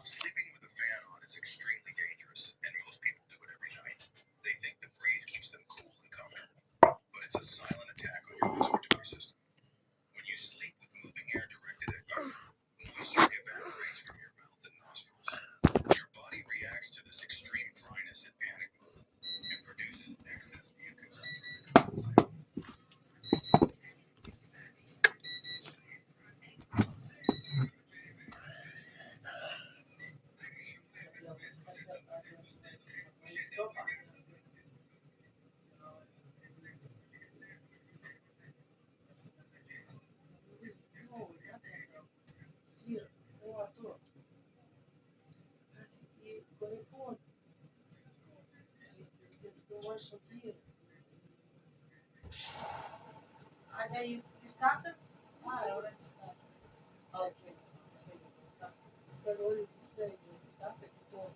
Sleeping with a fan on is extremely dangerous, and most people do it every night. They think the breeze keeps them cool and comfortable, but it's a silent attack on your respiratory system. When you sleep with moving air directed at you, moisture evaporates from your mouth and nostrils. Your body reacts to this extreme dryness in panic mode and produces excess mucus to try to compensate. You started? Ah, I already started. Okay. But what did you say? You started to talk.